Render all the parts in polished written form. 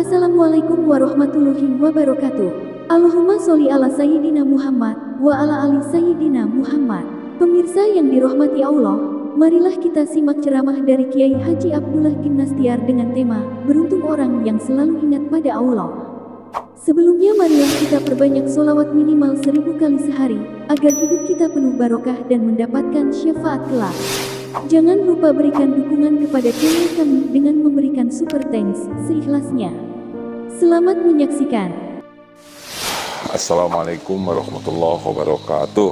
Assalamualaikum warahmatullahi wabarakatuh. Allahumma sholli ala Sayyidina Muhammad wa ala ali Sayyidina Muhammad. Pemirsa yang dirahmati Allah, marilah kita simak ceramah dari Kiai Haji Abdullah Gimnastiar dengan tema Beruntung Orang yang Selalu Ingat pada Allah. Sebelumnya marilah kita perbanyak sholawat minimal 1000 kali sehari, agar hidup kita penuh barokah dan mendapatkan syafaat kelak. Jangan lupa berikan dukungan kepada channel kami dengan memberikan super thanks seikhlasnya. Selamat menyaksikan. Assalamualaikum warahmatullahi wabarakatuh.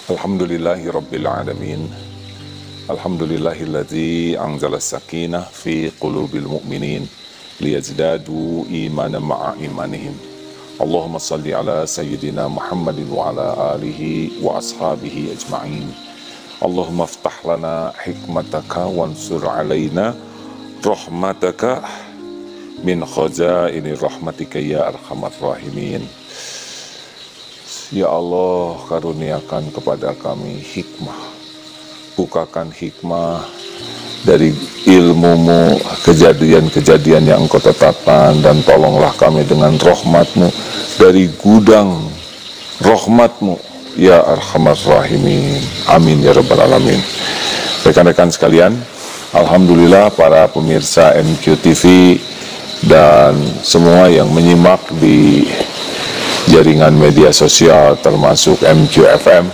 Alhamdulillahi rabbil alamin. Alhamdulillahilladzi anzala sakinah fi qulubil mu'minin liyazdadu imanan ma'a imanihim. Allahumma salli ala Sayyidina Muhammadin wa ala alihi wa ashabihi ajma'in. Allahumma aftah lana hikmataka wansur alaina rahmataka min khazaini rahmatika ya arhamar rahimin. Ya Allah, karuniakan kepada kami hikmah, bukakan hikmah dari ilmumu, kejadian-kejadian yang engkau tetapkan, dan tolonglah kami dengan rahmatmu dari gudang rahmatmu ya arhamar rahimin. Amin ya rabbal alamin. Rekan-rekan sekalian, alhamdulillah para pemirsa MQTV dan semua yang menyimak di jaringan media sosial termasuk MQFM.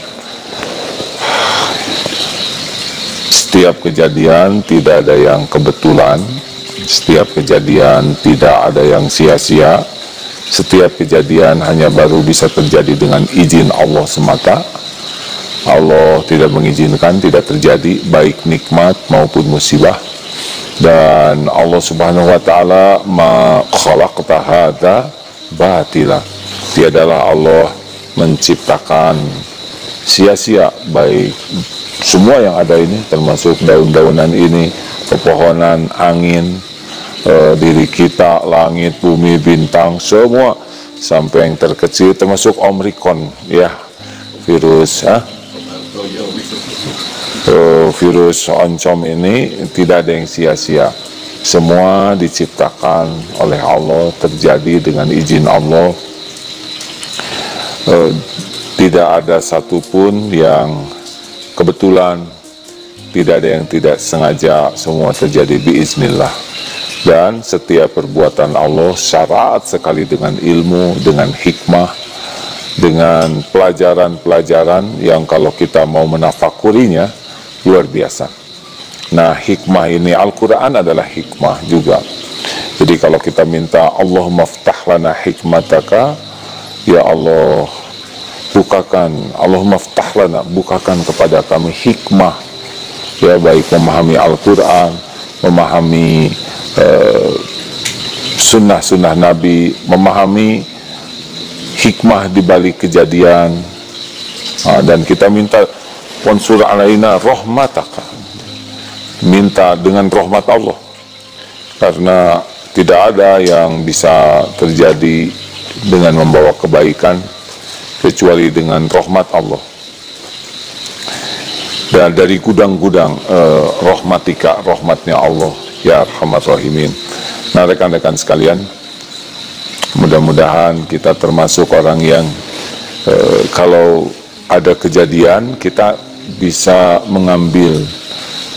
Setiap kejadian tidak ada yang kebetulan, setiap kejadian tidak ada yang sia-sia, setiap kejadian hanya baru bisa terjadi dengan izin Allah semata. Allah tidak mengizinkan, tidak terjadi baik nikmat maupun musibah. Dan Allah subhanahu wa ta'ala ma khalaqta hadza batila, tiadalah Allah menciptakan sia-sia baik semua yang ada ini, termasuk daun-daunan ini, pepohonan, angin, diri kita, langit, bumi, bintang, semua sampai yang terkecil termasuk Omikron ya, virus virus oncom ini tidak ada yang sia-sia. Semua diciptakan oleh Allah, terjadi dengan izin Allah. Tidak ada satupun yang kebetulan, tidak ada yang tidak sengaja, semua terjadi biiznillah. Dan setiap perbuatan Allah syarat sekali dengan ilmu, dengan hikmah, dengan pelajaran-pelajaran yang kalau kita mau menafakurinya luar biasa. Nah, hikmah ini Al-Quran adalah hikmah juga. Jadi kalau kita minta Allahumma ftah lana hikmataka, ya Allah bukakan, Allahumma ftah lana, bukakan kepada kami hikmah, ya baik memahami Al-Quran, memahami sunnah-sunnah Nabi, memahami hikmah di balik kejadian. Dan kita minta wansur alaina rahmataka, minta dengan rahmat Allah, karena tidak ada yang bisa terjadi dengan membawa kebaikan kecuali dengan rahmat Allah. Dan dari gudang-gudang rahmatika, rahmatnya Allah ya arhamar rahimin. Nah rekan-rekan sekalian, mudah-mudahan kita termasuk orang yang kalau ada kejadian kita bisa mengambil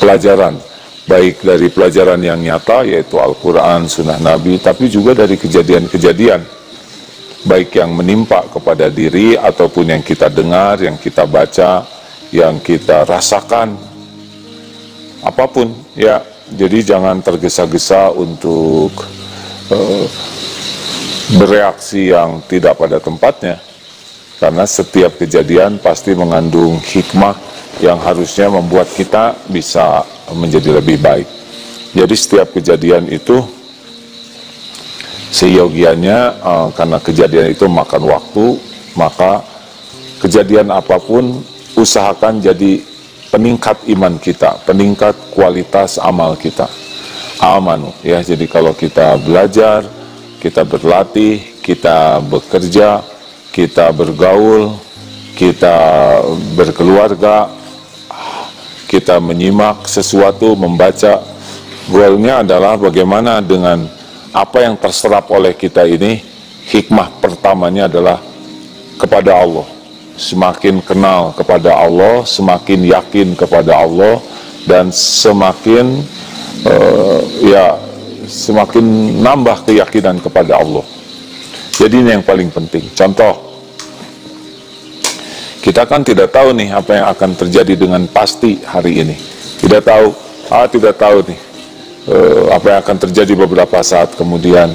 pelajaran, baik dari pelajaran yang nyata yaitu Al-Quran, Sunnah Nabi, tapi juga dari kejadian-kejadian baik yang menimpa kepada diri ataupun yang kita dengar, yang kita baca, yang kita rasakan, apapun ya. Jadi jangan tergesa-gesa untuk bereaksi yang tidak pada tempatnya, karena setiap kejadian pasti mengandung hikmah yang harusnya membuat kita bisa menjadi lebih baik. Jadi setiap kejadian itu seyogianya, karena kejadian itu makan waktu, maka kejadian apapun usahakan jadi peningkat iman kita, peningkat kualitas amal kita. Amanu ya, jadi kalau kita belajar, kita berlatih, kita bekerja, kita bergaul, kita berkeluarga, kita menyimak sesuatu, membaca, Goalnya adalah bagaimana dengan apa yang terserap oleh kita ini. Hikmah pertamanya adalah kepada Allah. Semakin kenal kepada Allah, semakin yakin kepada Allah, dan semakin semakin nambah keyakinan kepada Allah. Jadi ini yang paling penting. Contoh, kita kan tidak tahu nih apa yang akan terjadi dengan pasti hari ini. Tidak tahu, tidak tahu nih apa yang akan terjadi beberapa saat kemudian.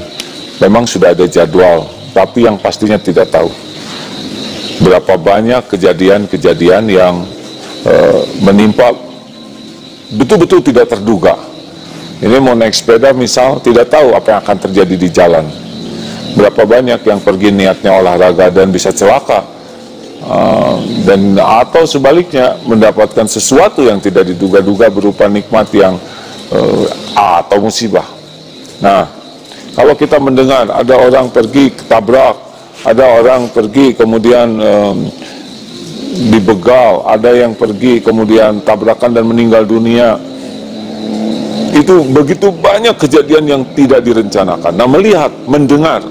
Memang sudah ada jadwal, tapi yang pastinya tidak tahu. Berapa banyak kejadian-kejadian yang menimpa betul-betul tidak terduga. Ini mau naik sepeda misal, tidak tahu apa yang akan terjadi di jalan. Berapa banyak yang pergi niatnya olahraga dan bisa celaka, dan atau sebaliknya mendapatkan sesuatu yang tidak diduga-duga berupa nikmat yang atau musibah. Nah, kalau kita mendengar ada orang pergi ketabrak, ada orang pergi kemudian dibegal, ada yang pergi kemudian tabrakan dan meninggal dunia, itu begitu banyak kejadian yang tidak direncanakan. Nah, melihat, mendengar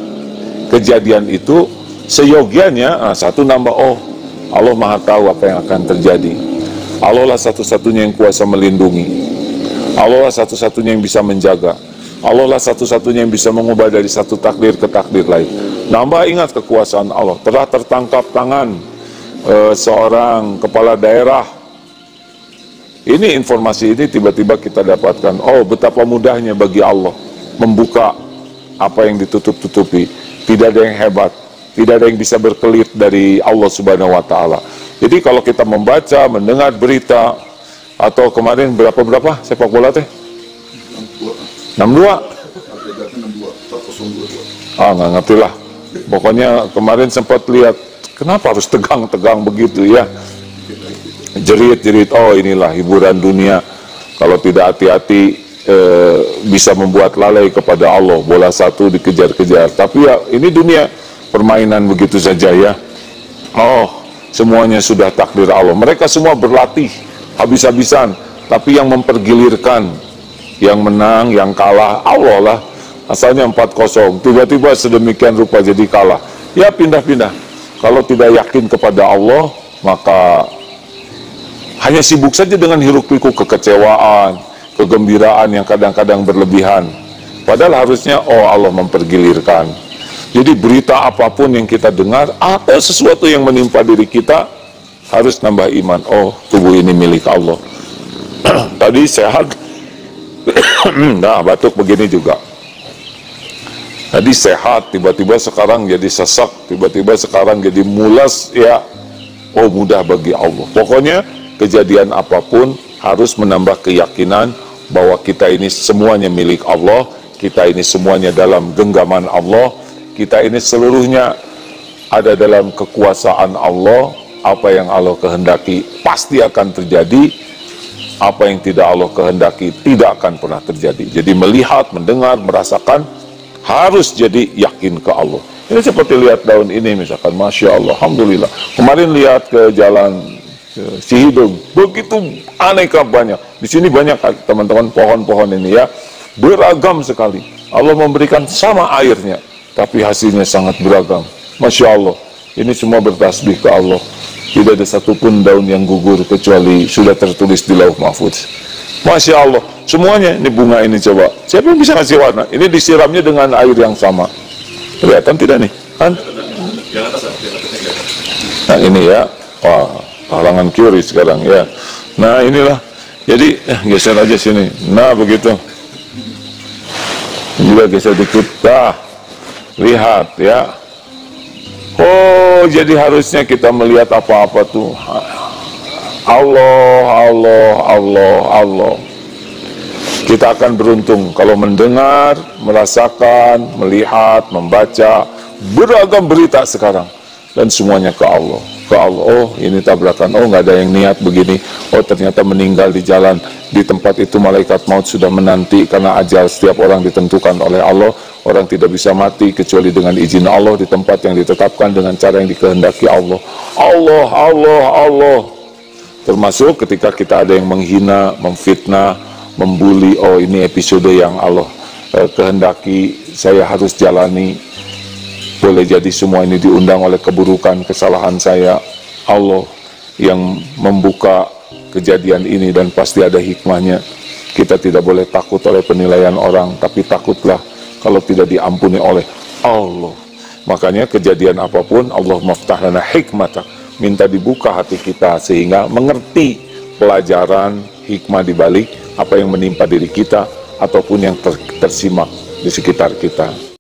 kejadian itu, seyogianya satu nambah, oh, Allah Maha tahu apa yang akan terjadi. Allah lah satu-satunya yang kuasa melindungi. Allah lah satu-satunya yang bisa menjaga. Allah lah satu-satunya yang bisa mengubah dari satu takdir ke takdir lain. Nambah ingat kekuasaan Allah. Telah tertangkap tangan seorang kepala daerah. Ini informasi ini tiba-tiba kita dapatkan. Oh, betapa mudahnya bagi Allah membuka apa yang ditutup-tutupi. Tidak ada yang hebat, tidak ada yang bisa berkelit dari Allah Subhanahu wa Ta'ala. Jadi kalau kita membaca, mendengar berita, atau kemarin berapa sepak bola teh? 62. Nggak ngerti lah. Pokoknya kemarin sempat lihat, kenapa harus tegang-tegang begitu ya? Jerit-jerit, oh inilah hiburan dunia. Kalau tidak hati-hati bisa membuat lalai kepada Allah. Bola satu dikejar-kejar. Tapi ya ini dunia, permainan begitu saja ya. Oh, semuanya sudah takdir Allah. Mereka semua berlatih habis-habisan, tapi yang mempergilirkan, yang menang, yang kalah Allah lah. Asalnya 4-0, tiba-tiba sedemikian rupa jadi kalah. Ya pindah-pindah. Kalau tidak yakin kepada Allah, maka hanya sibuk saja dengan hiruk-pikuk kekecewaan, kegembiraan yang kadang-kadang berlebihan. Padahal harusnya, oh Allah mempergilirkan. Jadi berita apapun yang kita dengar, atau sesuatu yang menimpa diri kita, harus nambah iman. Oh, tubuh ini milik Allah. Tadi sehat, nah batuk begini juga. Tadi sehat, tiba-tiba sekarang jadi sesak, tiba-tiba sekarang jadi mulas, ya, oh mudah bagi Allah. Pokoknya kejadian apapun harus menambah keyakinan bahwa kita ini semuanya milik Allah, kita ini semuanya dalam genggaman Allah, kita ini seluruhnya ada dalam kekuasaan Allah. Apa yang Allah kehendaki pasti akan terjadi, apa yang tidak Allah kehendaki tidak akan pernah terjadi. Jadi melihat, mendengar, merasakan, harus jadi yakin ke Allah. Ini seperti lihat daun ini misalkan, Masya Allah, Alhamdulillah. Kemarin lihat ke jalan Cihidung, begitu aneka banyak. Di sini banyak teman-teman pohon-pohon ini ya, beragam sekali. Allah memberikan sama airnya, tapi hasilnya sangat beragam. Masya Allah, ini semua bertasbih ke Allah. Tidak ada satupun daun yang gugur kecuali sudah tertulis di Lauh Mahfuz. Masya Allah, semuanya ini bunga ini coba. Siapa yang bisa ngasih warna? Ini disiramnya dengan air yang sama. Kelihatan tidak nih? Kan? Nah ini ya, wah, halangan kiri sekarang ya. Nah inilah, jadi geser aja sini. Nah begitu. Juga geser dikit. Dah, lihat ya. Oh, jadi harusnya kita melihat apa-apa tuh Allah, Allah, Allah, Allah. Kita akan beruntung kalau mendengar, merasakan, melihat, membaca beragam berita sekarang, dan semuanya ke Allah. Ke Allah, oh ini tabrakan, oh nggak ada yang niat begini, oh ternyata meninggal di jalan. Di tempat itu malaikat maut sudah menanti, karena ajal setiap orang ditentukan oleh Allah. Orang tidak bisa mati kecuali dengan izin Allah di tempat yang ditetapkan dengan cara yang dikehendaki Allah. Allah, Allah, Allah. Termasuk ketika kita ada yang menghina, memfitnah, membuli, oh ini episode yang Allah kehendaki saya harus jalani. Boleh jadi semua ini diundang oleh keburukan, kesalahan saya. Allah yang membuka kejadian ini dan pasti ada hikmahnya. Kita tidak boleh takut oleh penilaian orang, tapi takutlah kalau tidak diampuni oleh Allah. Makanya kejadian apapun, Allah maftah lana hikmata, minta dibuka hati kita sehingga mengerti pelajaran hikmah dibalik apa yang menimpa diri kita ataupun yang tersimak di sekitar kita.